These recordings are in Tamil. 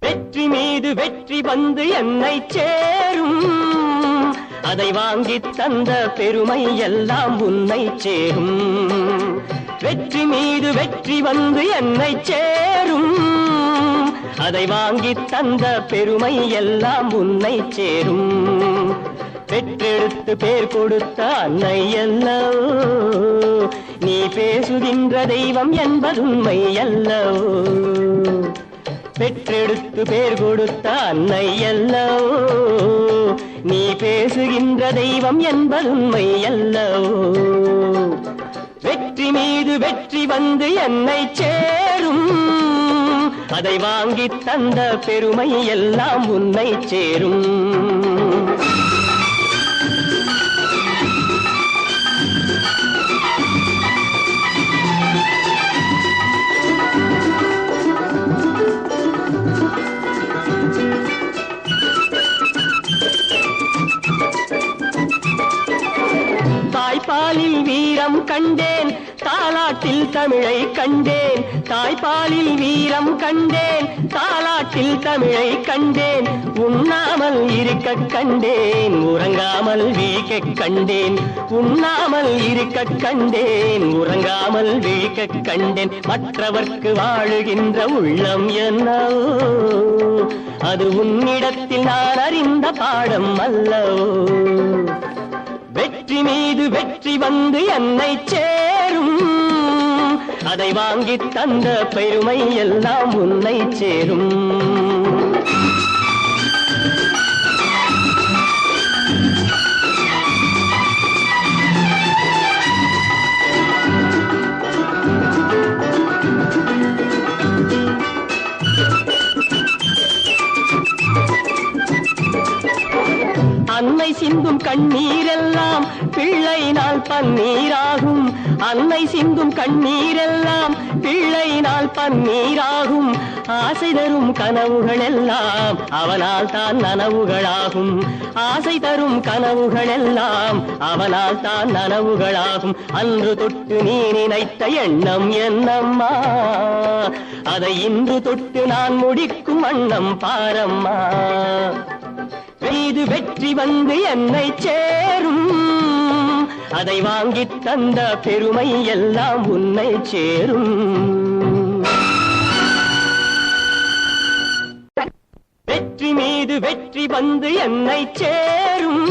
வெற்றி மீது வெற்றி வந்து என்னை சேரும், அதை வாங்கி தந்த பெருமை எல்லாம் உன்னை சேரும். வெற்றி மீது வெற்றி வந்து என்னை சேரும், அதை வாங்கி தந்த பெருமை எல்லாம் உன்னை சேரும். பெற்றெடுத்து பேர் கொடுத்த அன்னை அல்லவோ, நீ பேசுகின்ற தெய்வம் என்பதுண்மை அல்லவோ. பெற்றெடுத்து பேர் கொடுத்த அன்னை அல்லவோ, நீ பேசுகின்ற தெய்வம் என்பதுண்மை அல்லவோ. வெற்றி மீது வெற்றி வந்து என்னை சேரும், அதை வாங்கி தந்த பெருமை எல்லாம் உன்னை சேரும். தாய்ப்பாலில் வீரம் கண்டேன், தாலாட்டில் தமிழை கண்டேன். தாய்ப்பாலில் வீரம் கண்டேன், தாலாட்டில் தமிழை கண்டேன். உண்ணாமல் இருக்க கண்டேன், உறங்காமல் விழிக்க கண்டேன். உண்ணாமல் இருக்க கண்டேன், உறங்காமல் விழிக்க கண்டேன். மற்றவர்க்கு வாழுகின்ற உள்ளம் என்னவோ, அது உன்னிடத்தில் நான் அறிந்த பாடம் அல்லவோ. வெற்றி மீது வெற்றி வந்து என்னை சேரும், அதை வாங்கி தந்த பெருமை எல்லாம் உன்னை சேரும். அன்னை சிந்தும் கண்ணீரெல்லாம் பிள்ளையினால் பன்னீராகும். அன்னை சிந்தும் கண்ணீரெல்லாம் பிள்ளையினால் பன்னீராகும். ஆசை தரும் கனவுகள் எல்லாம் அவனால் தான் நனவுகளாகும். ஆசை தரும் கனவுகள் எல்லாம் அவனால் தான் நனவுகளாகும். அன்று தொட்டு நீ நினைத்த எண்ணம் என்னம்மா, அதை இன்று தொட்டு நான் முடிக்கும் வண்ணம் பாரம்மா. மீது வெற்றி வந்து என்னை சேரும், அதை வாங்கி தந்த பெருமை எல்லாம் உன்னை சேரும். வெற்றி மீது வெற்றி வந்து என்னை சேரும்,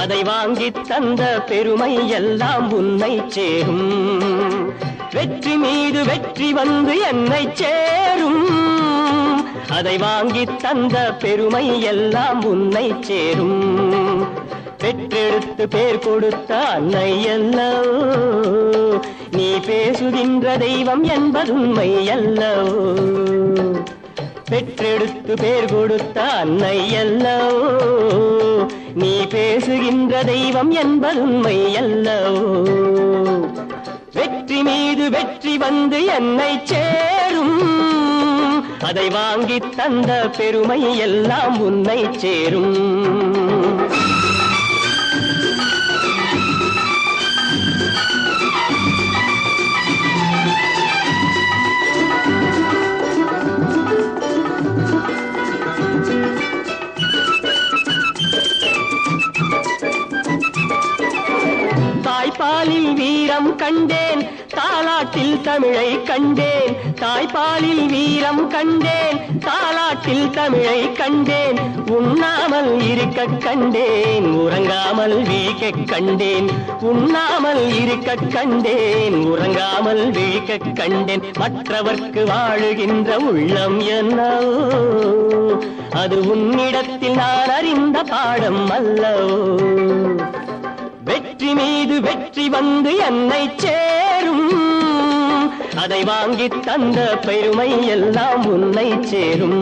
அதை வாங்கி தந்த பெருமை எல்லாம் உன்னை சேரும். வெற்றி மீது வெற்றி வந்து என்னை சேரும், அதை வாங்கி தந்த பெருமை எல்லாம் உன்னை சேரும். பெற்றெடுத்து பேர் கொடுத்த அன்னை அல்லவோ, நீ பேசுகின்ற தெய்வம் என்பதுண்மை அல்லவோ. பெற்றெடுத்து பேர் கொடுத்த அன்னை அல்லவோ, நீ பேசுகின்ற தெய்வம் என்பதுண்மை அல்லவோ. வெற்றி மீது வெற்றி வந்து என்னை சேரும், அதை வாங்கி தந்த பெருமை எல்லாம் உன்னை சேரும். தாய்ப்பாலில் வீரம் கண்டேன், தாலாட்டில் தமிழை கண்டேன். தாய்ப்பாலில் வீரம் கண்டேன், தாலாட்டில் தமிழை கண்டேன். உண்ணாமல் இருக்க கண்டேன், உறங்காமல் விழிக்க கண்டேன். உண்ணாமல் இருக்க கண்டேன், உறங்காமல் விழிக்க கண்டேன். மற்றவர்க்கு வாழுகின்ற உள்ளம் என்னவோ, அது உன்னிடத்தில் நான் அறிந்த பாடம் அல்லவோ. வெற்றி மீது வெற்றி வந்து என்னை சேரும், அதை வாங்கி தந்த பெருமை எல்லாம் உன்னை சேரும்.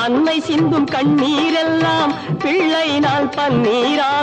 அன்னை சிந்தும் கண்ணீரெல்லாம் பிள்ளையினால் பன்னீராகும்.